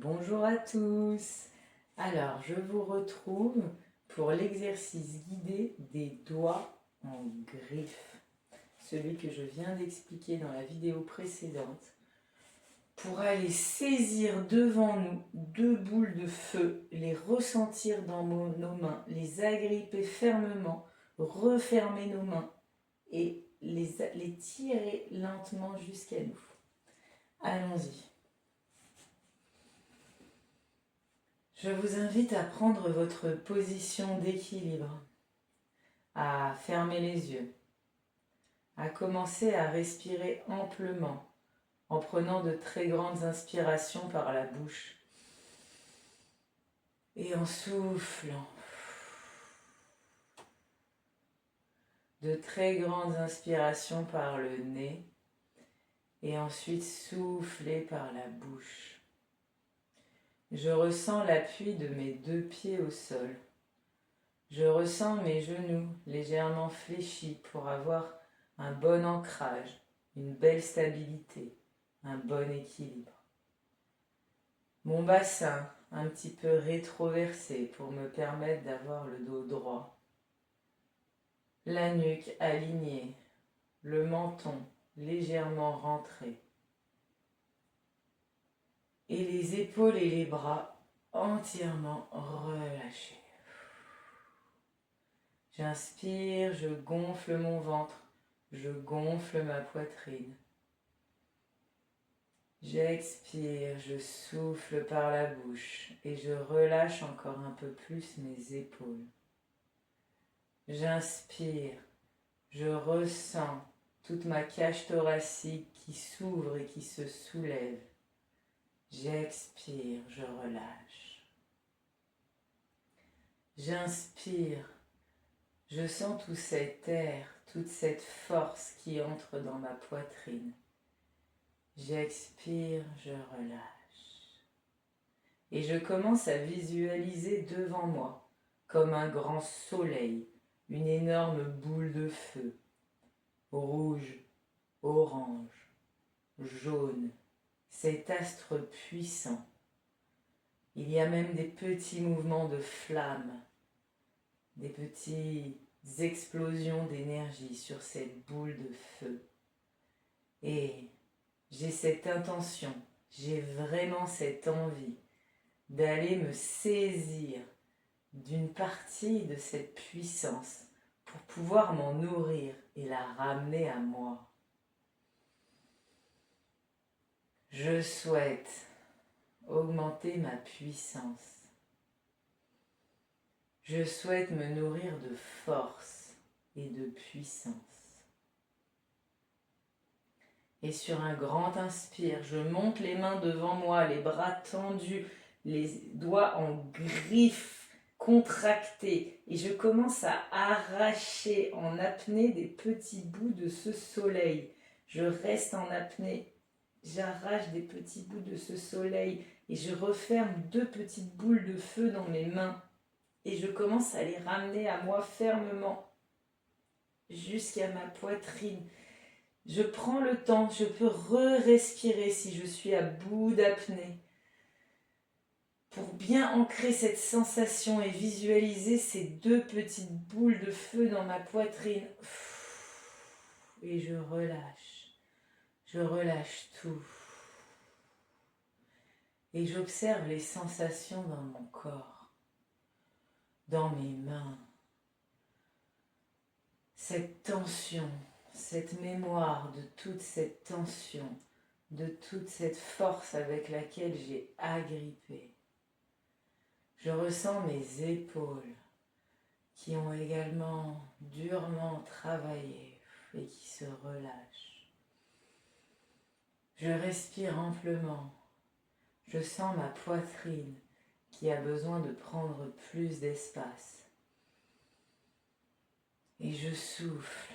Bonjour à tous. Alors, je vous retrouve pour l'exercice guidé des doigts en griffe, celui que je viens d'expliquer dans la vidéo précédente, pour aller saisir devant nous deux boules de feu, les ressentir dans nos mains, les agripper fermement, refermer nos mains et les tirer lentement jusqu'à nous. Allons-y. Je vous invite à prendre votre position d'équilibre, à fermer les yeux, à commencer à respirer amplement en prenant de très grandes inspirations par la bouche et en soufflant. De très grandes inspirations par le nez et ensuite souffler par la bouche. Je ressens l'appui de mes deux pieds au sol. Je ressens mes genoux légèrement fléchis pour avoir un bon ancrage, une belle stabilité, un bon équilibre. Mon bassin un petit peu rétroversé pour me permettre d'avoir le dos droit. La nuque alignée, le menton légèrement rentré. Et les épaules et les bras entièrement relâchés. J'inspire, je gonfle mon ventre, je gonfle ma poitrine. J'expire, je souffle par la bouche et je relâche encore un peu plus mes épaules. J'inspire, je ressens toute ma cage thoracique qui s'ouvre et qui se soulève. J'expire, je relâche. J'inspire, je sens tout cet air, toute cette force qui entre dans ma poitrine. J'expire, je relâche. Et je commence à visualiser devant moi, comme un grand soleil, une énorme boule de feu, rouge, orange, jaune, cet astre puissant. Il y a même des petits mouvements de flammes, des petites explosions d'énergie sur cette boule de feu. Et j'ai cette intention, j'ai vraiment cette envie d'aller me saisir d'une partie de cette puissance pour pouvoir m'en nourrir et la ramener à moi. Je souhaite augmenter ma puissance. Je souhaite me nourrir de force et de puissance. Et sur un grand inspire, je monte les mains devant moi, les bras tendus, les doigts en griffes contractés. Et je commence à arracher en apnée des petits bouts de ce soleil. Je reste en apnée, j'arrache des petits bouts de ce soleil et je referme deux petites boules de feu dans mes mains. Et je commence à les ramener à moi fermement jusqu'à ma poitrine. Je prends le temps, je peux re-respirer si je suis à bout d'apnée pour bien ancrer cette sensation et visualiser ces deux petites boules de feu dans ma poitrine. Et je relâche tout. Et j'observe les sensations dans mon corps, dans mes mains. Cette tension, cette mémoire de toute cette tension, de toute cette force avec laquelle j'ai agrippé. Je ressens mes épaules qui ont également durement travaillé et qui se relâchent. Je respire amplement. Je sens ma poitrine qui a besoin de prendre plus d'espace. Et je souffle.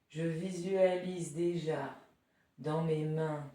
Je visualise déjà dans mes mains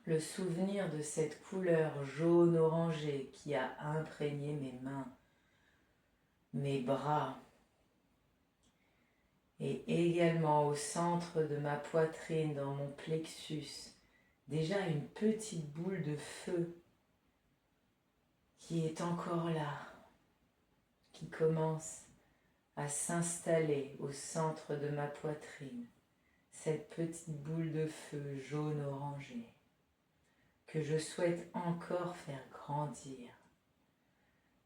le souvenir de cette couleur jaune-orangé qui a imprégné mes mains, mes bras, et également au centre de ma poitrine, dans mon plexus, déjà une petite boule de feu qui est encore là, qui commence à s'installer au centre de ma poitrine, cette petite boule de feu jaune-orangé que je souhaite encore faire grandir,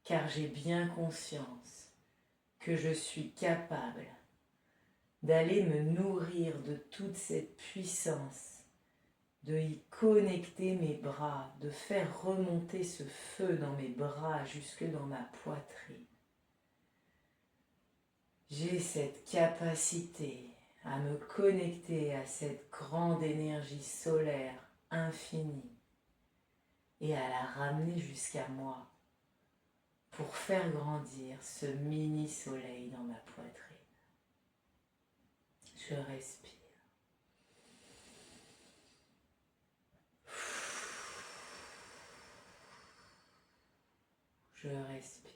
car j'ai bien conscience que je suis capable d'aller me nourrir de toute cette puissance, de y connecter mes bras, de faire remonter ce feu dans mes bras jusque dans ma poitrine. J'ai cette capacité à me connecter à cette grande énergie solaire infinie et à la ramener jusqu'à moi pour faire grandir ce mini soleil dans ma poitrine. Je respire. Je respire.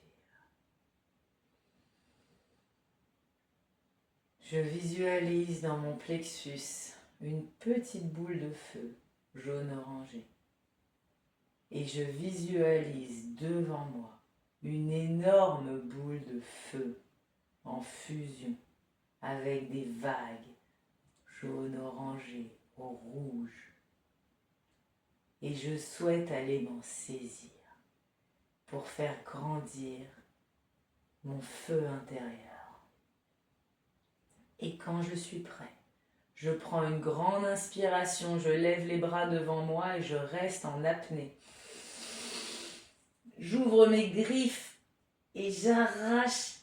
Je visualise dans mon plexus une petite boule de feu jaune-orangé. Et je visualise devant moi une énorme boule de feu en fusion avec des vagues jaune-orangé au rouge. Et je souhaite aller m'en saisir pour faire grandir mon feu intérieur. Et quand je suis prêt, je prends une grande inspiration, je lève les bras devant moi et je reste en apnée. J'ouvre mes griffes et j'arrache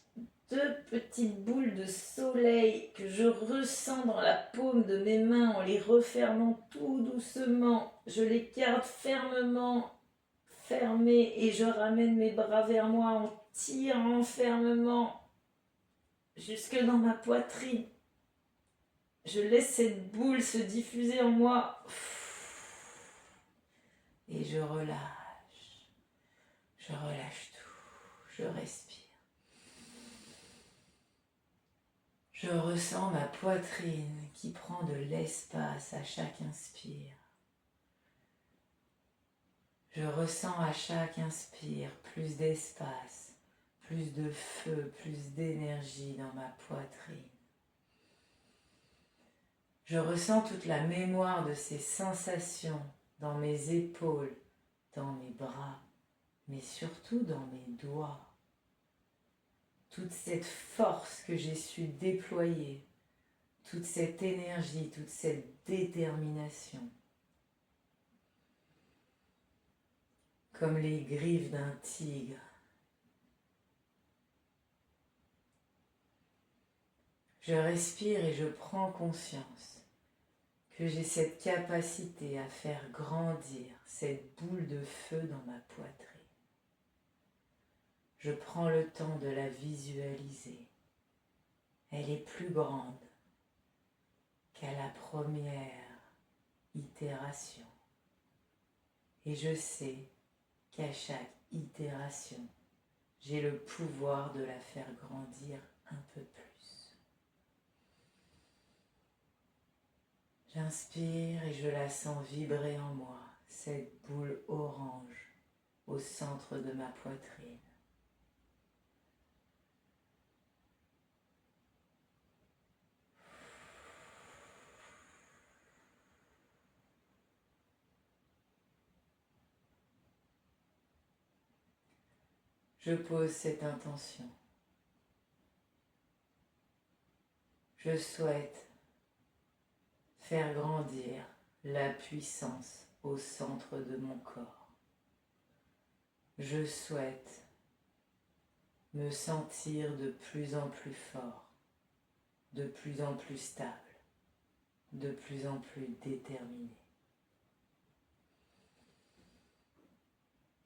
2 petites boules de soleil que je ressens dans la paume de mes mains en les refermant tout doucement. Je les garde fermement fermés et je ramène mes bras vers moi en tirant fermement jusque dans ma poitrine. Je laisse cette boule se diffuser en moi et je relâche. Je relâche tout. Je respire. Je ressens ma poitrine qui prend de l'espace à chaque inspire. Je ressens à chaque inspire plus d'espace, plus de feu, plus d'énergie dans ma poitrine. Je ressens toute la mémoire de ces sensations dans mes épaules, dans mes bras, mais surtout dans mes doigts. Toute cette force que j'ai su déployer, toute cette énergie, toute cette détermination. Comme les griffes d'un tigre. Je respire et je prends conscience que j'ai cette capacité à faire grandir cette boule de feu dans ma poitrine. Je prends le temps de la visualiser. Elle est plus grande qu'à la première itération. Et je sais qu'à chaque itération, j'ai le pouvoir de la faire grandir un peu plus. J'inspire et je la sens vibrer en moi, cette boule orange au centre de ma poitrine. Je pose cette intention. Je souhaite faire grandir la puissance au centre de mon corps. Je souhaite me sentir de plus en plus fort, de plus en plus stable, de plus en plus déterminé.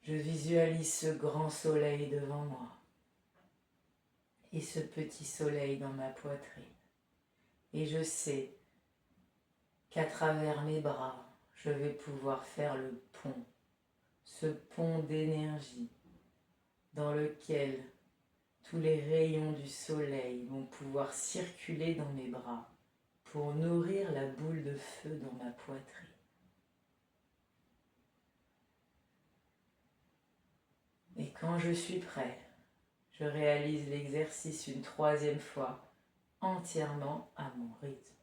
Je visualise ce grand soleil devant moi et ce petit soleil dans ma poitrine. Et je sais qu'à travers mes bras, je vais pouvoir faire le pont, ce pont d'énergie dans lequel tous les rayons du soleil vont pouvoir circuler dans mes bras pour nourrir la boule de feu dans ma poitrine. Et quand je suis prêt, je réalise l'exercice une troisième fois, entièrement à mon rythme.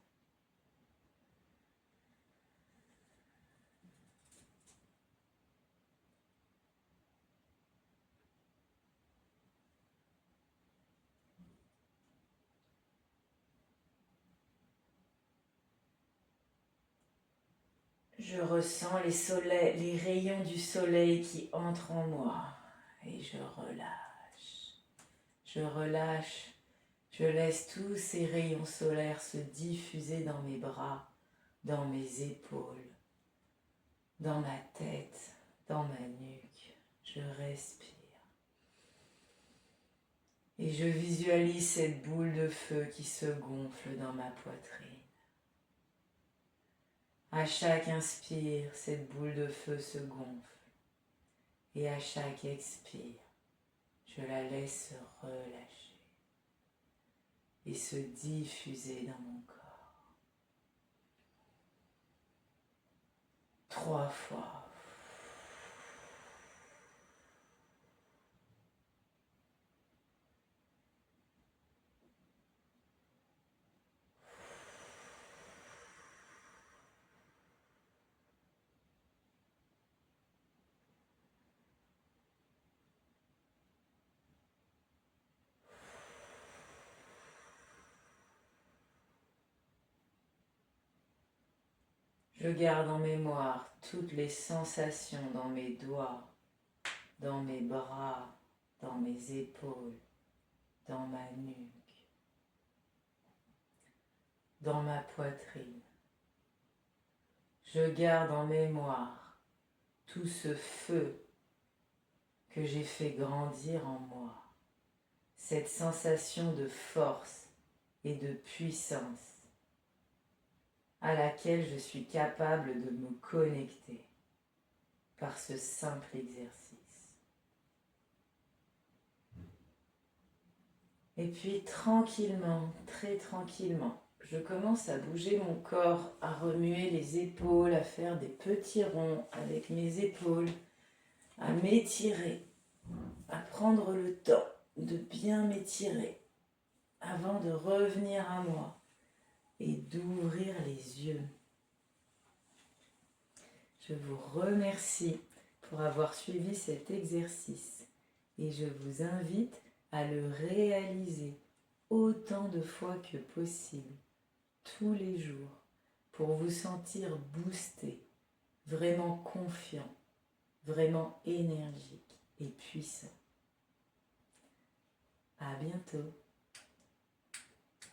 Je ressens les rayons du soleil qui entrent en moi et je relâche. Je relâche. Je laisse tous ces rayons solaires se diffuser dans mes bras, dans mes épaules, dans ma tête, dans ma nuque. Je respire. Et je visualise cette boule de feu qui se gonfle dans ma poitrine. À chaque inspire, cette boule de feu se gonfle. Et à chaque expire, je la laisse se relâcher et se diffuser dans mon corps. 3 fois. Je garde en mémoire toutes les sensations dans mes doigts, dans mes bras, dans mes épaules, dans ma nuque, dans ma poitrine. Je garde en mémoire tout ce feu que j'ai fait grandir en moi, cette sensation de force et de puissance à laquelle je suis capable de me connecter par ce simple exercice. Et puis tranquillement, très tranquillement, je commence à bouger mon corps, à remuer les épaules, à faire des petits ronds avec mes épaules, à m'étirer, à prendre le temps de bien m'étirer avant de revenir à moi et d'ouvrir les yeux. Je vous remercie pour avoir suivi cet exercice et je vous invite à le réaliser autant de fois que possible, tous les jours, pour vous sentir boosté, vraiment confiant, vraiment énergique et puissant. À bientôt.